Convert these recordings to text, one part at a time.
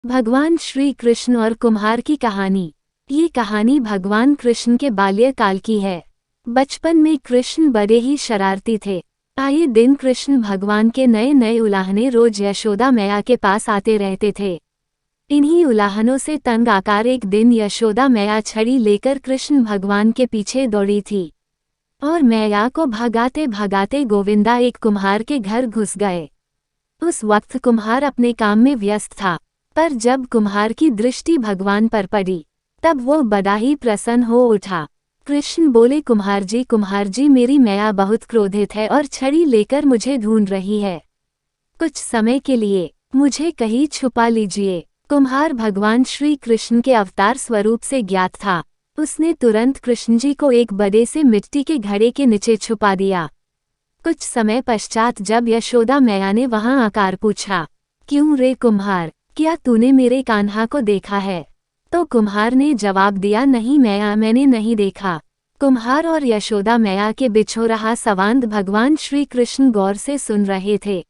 भगवान श्री कृष्ण और कुम्हार की कहानी। ये कहानी भगवान कृष्ण के बाल्यकाल की है। बचपन में कृष्ण बड़े ही शरारती थे। आए दिन कृष्ण भगवान के नए नए उलाहने रोज यशोदा मैया के पास आते रहते थे। इन्हीं उलाहनों से तंग आकर एक दिन यशोदा मैया छड़ी लेकर कृष्ण भगवान के पीछे दौड़ी थी और मैया को भगाते भगाते गोविंदा एक कुम्हार के घर घुस गए। उस वक्त कुम्हार अपने काम में व्यस्त था, पर जब कुम्हार की दृष्टि भगवान पर पड़ी तब वो बड़ा ही प्रसन्न हो उठा। कृष्ण बोले, कुम्हार जी मेरी मैया बहुत क्रोधित है और छड़ी लेकर मुझे ढूंढ रही है। कुछ समय के लिए मुझे कहीं छुपा लीजिए। कुम्हार भगवान श्री कृष्ण के अवतार स्वरूप से ज्ञात था। उसने तुरंत कृष्ण जी को एक बड़े से मिट्टी के घड़े के नीचे छुपा दिया। कुछ समय पश्चात जब यशोदा मैया ने वहां आकर पूछा, क्यों रे कुम्हार, क्या तूने मेरे कान्हा को देखा है? तो कुम्हार ने जवाब दिया, नहीं मैया, मैंने नहीं देखा। कुम्हार और यशोदा मैया के बीच हो रहा संवाद भगवान श्री कृष्ण गौर से सुन रहे थे।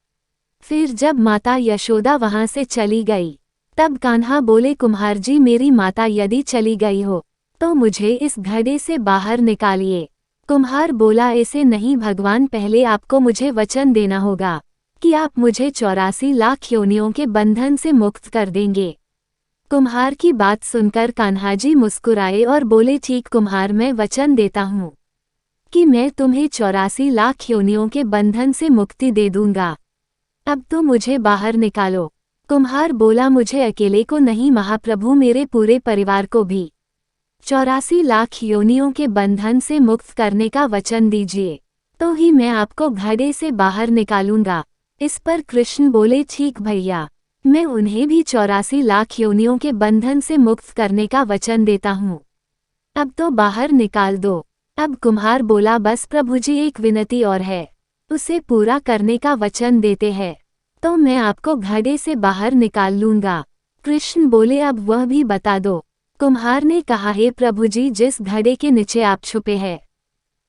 फिर जब माता यशोदा वहां से चली गई तब कान्हा बोले, कुम्हार जी मेरी माता यदि चली गई हो तो मुझे इस घड़े से बाहर निकालिए। कुम्हार बोला, ऐसे नहीं भगवान, पहले आपको मुझे वचन देना होगा कि आप मुझे 84 लाख योनियों के बंधन से मुक्त कर देंगे। कुम्हार की बात सुनकर कान्हा जी मुस्कुराए और बोले, ठीक कुम्हार, मैं वचन देता हूँ कि मैं तुम्हें 84 लाख योनियों के बंधन से मुक्ति दे दूंगा। अब तो मुझे बाहर निकालो। कुम्हार बोला, मुझे अकेले को नहीं महाप्रभु, मेरे पूरे परिवार को भी 84 लाख योनियों के बंधन से मुक्त करने का वचन दीजिए, तो ही मैं आपको घड़े से बाहर निकालूंगा। इस पर कृष्ण बोले, ठीक भैया, मैं उन्हें भी 84 लाख योनियों के बंधन से मुक्त करने का वचन देता हूँ। अब तो बाहर निकाल दो। अब कुम्हार बोला, बस प्रभु जी, एक विनती और है, उसे पूरा करने का वचन देते हैं तो मैं आपको घड़े से बाहर निकाल लूंगा। कृष्ण बोले, अब वह भी बता दो। कुम्हार ने कहा, हे प्रभु जी, जिस घड़े के नीचे आप छुपे हैं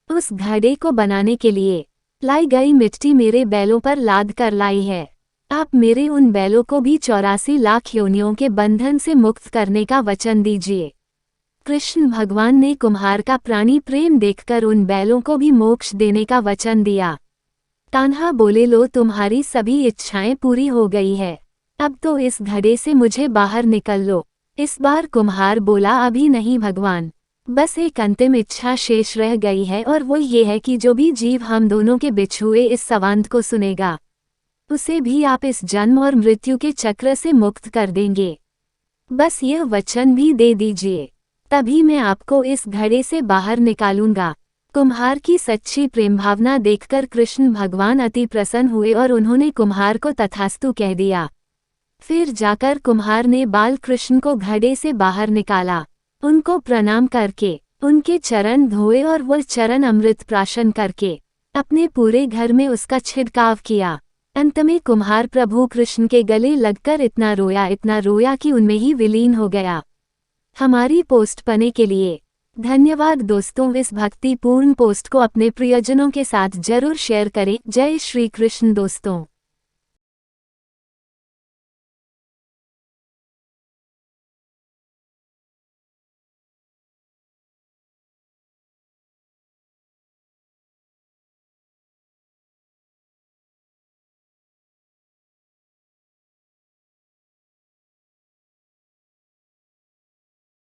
उस घड़े को बनाने के लिए लाई गई मिट्टी मेरे बैलों पर लाद कर लाई है। आप मेरे उन बैलों को भी 84 लाख योनियों के बंधन से मुक्त करने का वचन दीजिए। कृष्ण भगवान ने कुम्हार का प्राणी प्रेम देखकर उन बैलों को भी मोक्ष देने का वचन दिया। कान्हा बोले, लो तुम्हारी सभी इच्छाएं पूरी हो गई है, अब तो इस घड़े से मुझे बाहर निकल लो। इस बार कुम्हार बोला, अभी नहीं भगवान, बस एक अंतिम इच्छा शेष रह गई है और वो ये है कि जो भी जीव हम दोनों के बीच हुए इस संवाद को सुनेगा उसे भी आप इस जन्म और मृत्यु के चक्र से मुक्त कर देंगे। बस यह वचन भी दे दीजिए, तभी मैं आपको इस घड़े से बाहर निकालूंगा। कुम्हार की सच्ची प्रेम भावना देखकर कृष्ण भगवान अति प्रसन्न हुए और उन्होंने कुम्हार को तथास्तु कह दिया। फिर जाकर कुम्हार ने बाल कृष्ण को घड़े से बाहर निकाला। उनको प्रणाम करके उनके चरण धोए और वह चरण अमृत प्राशन करके अपने पूरे घर में उसका छिड़काव किया। अंत में कुम्हार प्रभु कृष्ण के गले लगकर इतना रोया कि उनमें ही विलीन हो गया। हमारी पोस्ट पाने के लिए धन्यवाद दोस्तों। इस भक्तिपूर्ण पोस्ट को अपने प्रियजनों के साथ जरूर शेयर करें। जय श्री कृष्ण दोस्तों।